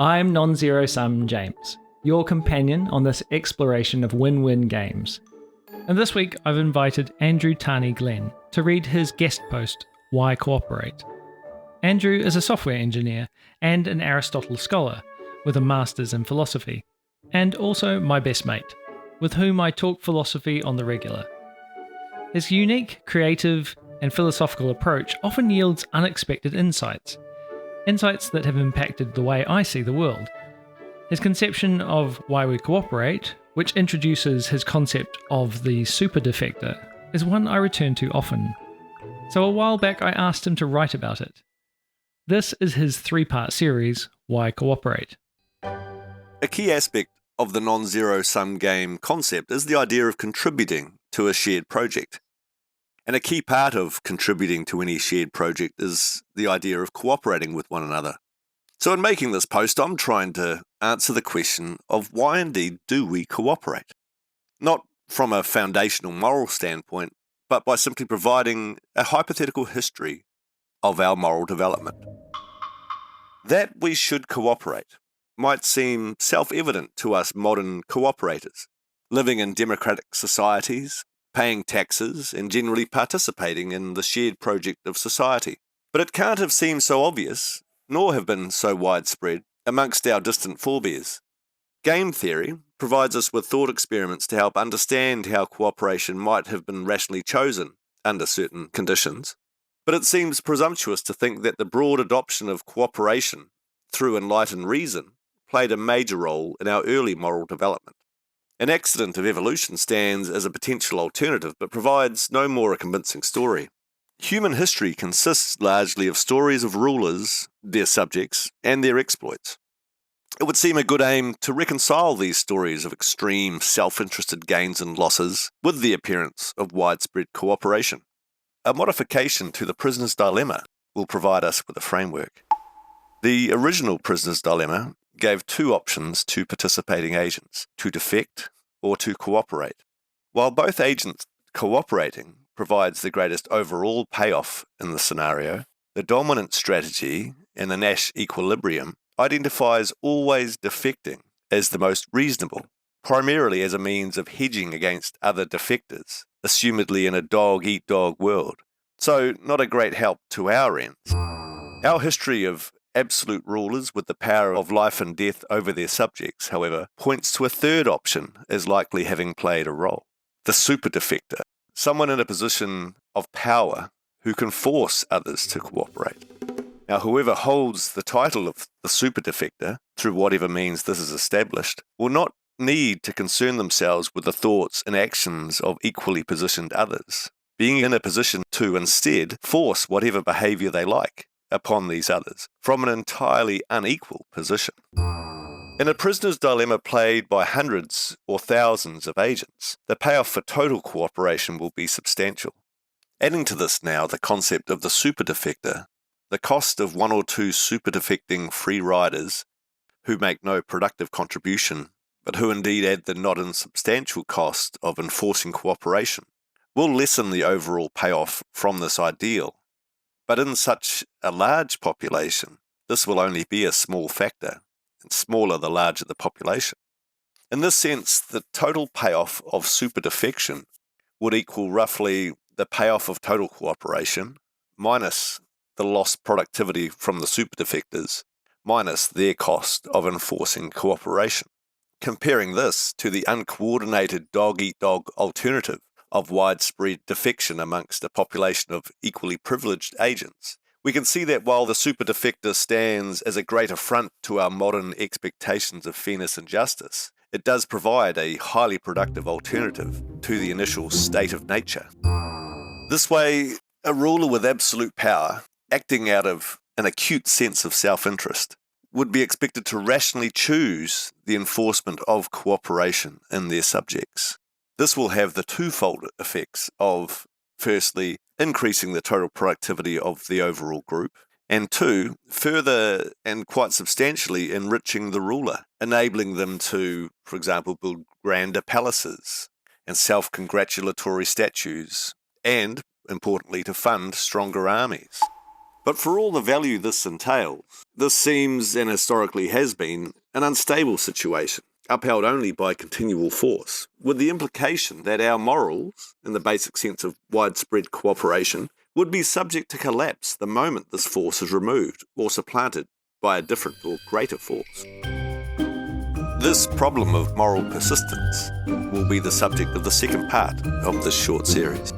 I'm Non-Zero Sum James, your companion on this exploration of win-win games. And this week I've invited Andrew Tane Glen to read his guest post, Why Cooperate? Andrew is a software engineer and an Aristotle scholar with a master's in philosophy, and also my best mate, with whom I talk philosophy on the regular. His unique, creative, and philosophical approach often yields unexpected insights that have impacted the way I see the world. His conception of why we cooperate, which introduces his concept of the super-defector, is one I return to often. So a while back I asked him to write about it. This is his 3-part series, Why Cooperate? A key aspect of the non-zero-sum game concept is the idea of contributing to a shared project. And a key part of contributing to any shared project is the idea of cooperating with one another. So in making this post, I'm trying to answer the question of why indeed do we cooperate? Not from a foundational moral standpoint, but by simply providing a hypothetical history of our moral development. That we should cooperate might seem self-evident to us modern cooperators, living in democratic societies, paying taxes, and generally participating in the shared project of society. But it can't have seemed so obvious, nor have been so widespread, amongst our distant forebears. Game theory provides us with thought experiments to help understand how cooperation might have been rationally chosen under certain conditions. But it seems presumptuous to think that the broad adoption of cooperation through enlightened reason played a major role in our early moral development. An accident of evolution stands as a potential alternative, but provides no more a convincing story. Human history consists largely of stories of rulers, their subjects, and their exploits. It would seem a good aim to reconcile these stories of extreme self-interested gains and losses with the appearance of widespread cooperation. A modification to the prisoner's dilemma will provide us with a framework. The original prisoner's dilemma gave 2 options to participating agents, to defect or to cooperate. While both agents cooperating provides the greatest overall payoff in the scenario, the dominant strategy in the Nash equilibrium identifies always defecting as the most reasonable, primarily as a means of hedging against other defectors, assumedly in a dog-eat-dog world. So not a great help to our ends. Our history of absolute rulers with the power of life and death over their subjects, however, points to a third option as likely having played a role. The super-defector, someone in a position of power who can force others to cooperate. Now, whoever holds the title of the super-defector, through whatever means this is established, will not need to concern themselves with the thoughts and actions of equally positioned others, being in a position to instead force whatever behaviour they like upon these others from an entirely unequal position. In a prisoner's dilemma played by hundreds or thousands of agents, the payoff for total cooperation will be substantial. Adding to this now the concept of the super-defector, the cost of 1 or 2 super-defecting free riders who make no productive contribution, but who indeed add the not insubstantial cost of enforcing cooperation, will lessen the overall payoff from this ideal. But in such a large population, this will only be a small factor, and smaller the larger the population. In this sense, the total payoff of super-defection would equal roughly the payoff of total cooperation, minus the lost productivity from the super-defectors, minus their cost of enforcing cooperation. Comparing this to the uncoordinated dog-eat-dog alternative of widespread defection amongst a population of equally privileged agents, we can see that while the super-defector stands as a great affront to our modern expectations of fairness and justice, it does provide a highly productive alternative to the initial state of nature. This way, a ruler with absolute power, acting out of an acute sense of self-interest, would be expected to rationally choose the enforcement of cooperation in their subjects. This will have the twofold effects of, firstly, increasing the total productivity of the overall group, and 2, further and quite substantially enriching the ruler, enabling them to, for example, build grander palaces and self-congratulatory statues, and, importantly, to fund stronger armies. But for all the value this entails, this seems, and historically has been, an unstable situation, upheld only by continual force, with the implication that our morals, in the basic sense of widespread cooperation, would be subject to collapse the moment this force is removed or supplanted by a different or greater force. This problem of moral persistence will be the subject of the second part of this short series.